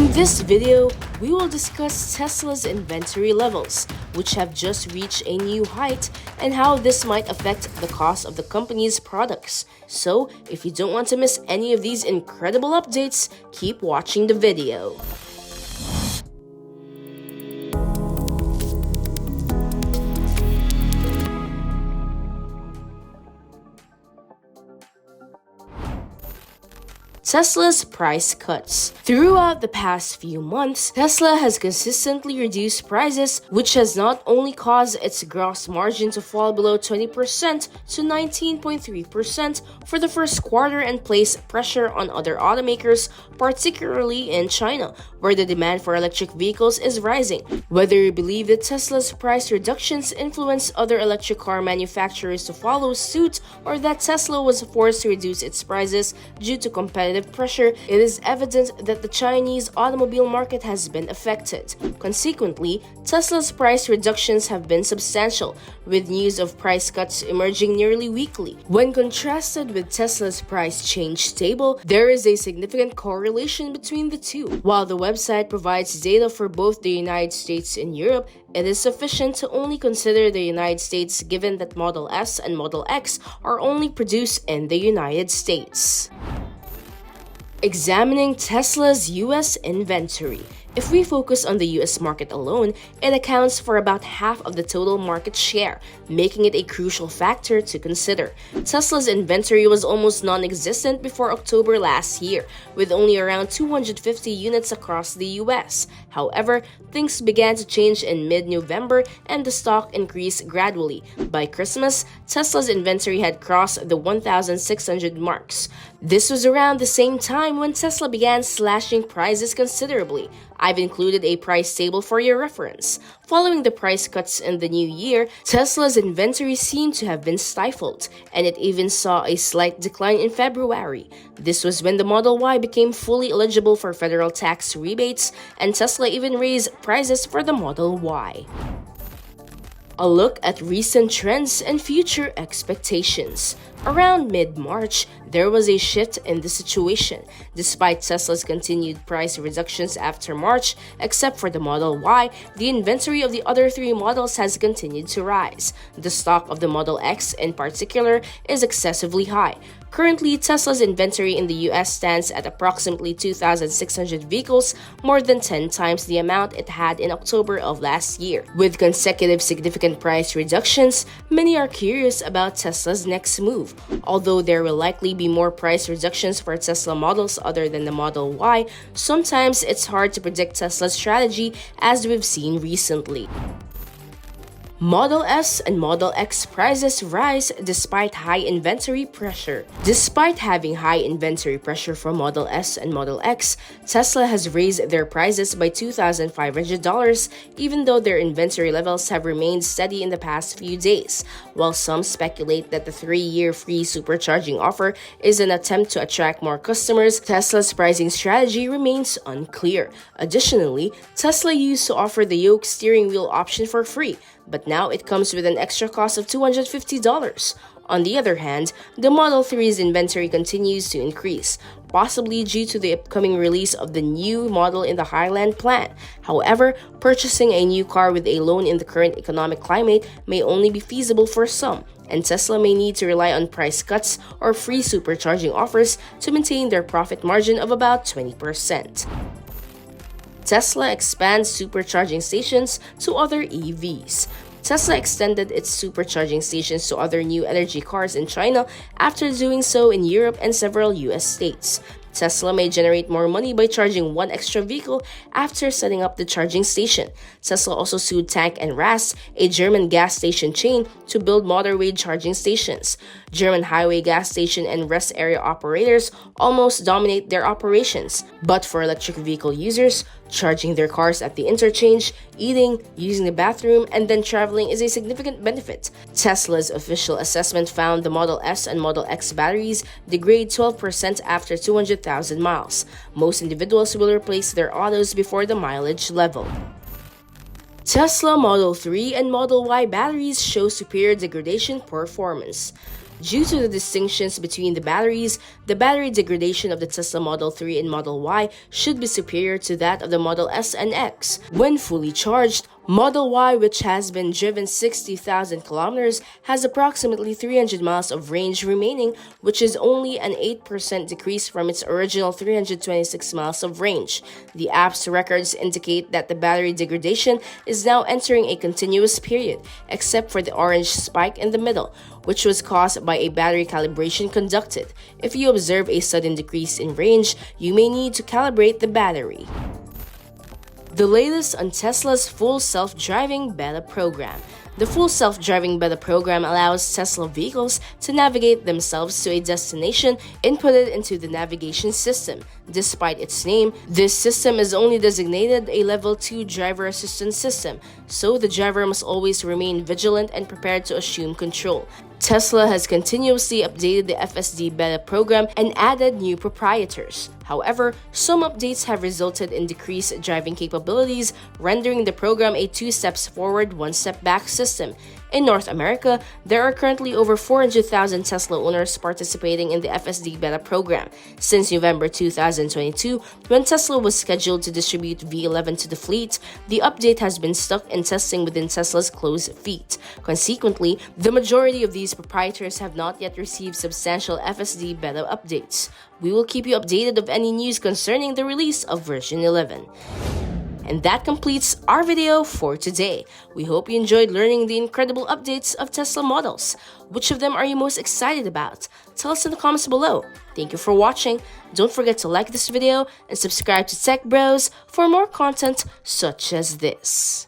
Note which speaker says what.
Speaker 1: In this video, we will discuss Tesla's inventory levels, which have just reached a new height, and how this might affect the cost of the company's products. So, if you don't want to miss any of these incredible updates, keep watching the video. Tesla's price cuts. Throughout the past few months, Tesla has consistently reduced prices, which has not only caused its gross margin to fall below 20% to 19.3% for the first quarter and placed pressure on other automakers, particularly in China, where the demand for electric vehicles is rising. Whether you believe that Tesla's price reductions influenced other electric car manufacturers to follow suit, or that Tesla was forced to reduce its prices due to competitive pressure, it is evident that the Chinese automobile market has been affected. Consequently, Tesla's price reductions have been substantial, with news of price cuts emerging nearly weekly. When contrasted with Tesla's price change table, there is a significant correlation between the two. While the website provides data for both the United States and Europe, it is sufficient to only consider the United States given that Model S and Model X are only produced in the United States. Examining Tesla's US inventory. If we focus on the US market alone, it accounts for about half of the total market share, making it a crucial factor to consider. Tesla's inventory was almost non-existent before October last year, with only around 250 units across the US. However, things began to change in mid-November and the stock increased gradually. By Christmas, Tesla's inventory had crossed the 1,600 marks. This was around the same time when Tesla began slashing prices considerably. I've included a price table for your reference. Following the price cuts in the new year, Tesla's inventory seemed to have been stifled, and it even saw a slight decline in February. This was when the Model Y became fully eligible for federal tax rebates, and Tesla even raised prices for the Model Y. A look at recent trends and future expectations. Around mid-March, there was a shift in the situation. Despite Tesla's continued price reductions after March, except for the Model Y, the inventory of the other three models has continued to rise. The stock of the Model X, in particular, is excessively high. Currently, Tesla's inventory in the US stands at approximately 2,600 vehicles, more than 10 times the amount it had in October of last year. With consecutive significant price reductions, many are curious about Tesla's next move. Although there will likely be more price reductions for Tesla models other than the Model Y, sometimes it's hard to predict Tesla's strategy, as we've seen recently. Model S and Model X prices rise despite high inventory pressure. Despite having high inventory pressure for Model S and Model X, Tesla has raised their prices by $2,500, even though their inventory levels have remained steady in the past few days. While some speculate that the 3-year free supercharging offer is an attempt to attract more customers, Tesla's pricing strategy remains unclear. Additionally, Tesla used to offer the yoke steering wheel option for free, but now it comes with an extra cost of $250. On the other hand, the Model 3's inventory continues to increase, possibly due to the upcoming release of the new model in the Highland plan. However, purchasing a new car with a loan in the current economic climate may only be feasible for some, and Tesla may need to rely on price cuts or free supercharging offers to maintain their profit margin of about 20%. Tesla expands supercharging stations to other EVs. Tesla extended its supercharging stations to other new energy cars in China after doing so in Europe and several US states. Tesla may generate more money by charging one extra vehicle after setting up the charging station. Tesla also sued Tank and Rast, a German gas station chain, to build motorway charging stations. German highway gas station and rest area operators almost dominate their operations. But for electric vehicle users, charging their cars at the interchange, eating, using the bathroom, and then traveling is a significant benefit. Tesla's official assessment found the Model S and Model X batteries degrade 12% after 200,000 miles. Most individuals will replace their autos before the mileage level. Tesla Model 3 and Model Y batteries show superior degradation performance. Due to the distinctions between the batteries, the battery degradation of the Tesla Model 3 and Model Y should be superior to that of the Model S and X. When fully charged, Model Y, which has been driven 60,000 kilometers, has approximately 300 miles of range remaining, which is only an 8% decrease from its original 326 miles of range. The app's records indicate that the battery degradation is now entering a continuous period, except for the orange spike in the middle, which was caused by a battery calibration conducted. If you observe a sudden decrease in range, you may need to calibrate the battery. The latest on Tesla's full self-driving beta program. The full self-driving beta program allows Tesla vehicles to navigate themselves to a destination inputted into the navigation system. Despite its name, this system is only designated a Level 2 driver assistance system, so the driver must always remain vigilant and prepared to assume control. Tesla has continuously updated the FSD beta program and added new proprietors. However, some updates have resulted in decreased driving capabilities, rendering the program a 2 steps forward, 1 step back system. In North America, there are currently over 400,000 Tesla owners participating in the FSD beta program. Since November 2022, when Tesla was scheduled to distribute V11 to the fleet, the update has been stuck in testing within Tesla's closed fleet. Consequently, the majority of these proprietors have not yet received substantial FSD beta updates. We will keep you updated of any news concerning the release of version 11. And that completes our video for today. We hope you enjoyed learning the incredible updates of Tesla models. Which of them are you most excited about? Tell us in the comments below. Thank you for watching. Don't forget to like this video and subscribe to Tech Bros for more content such as this.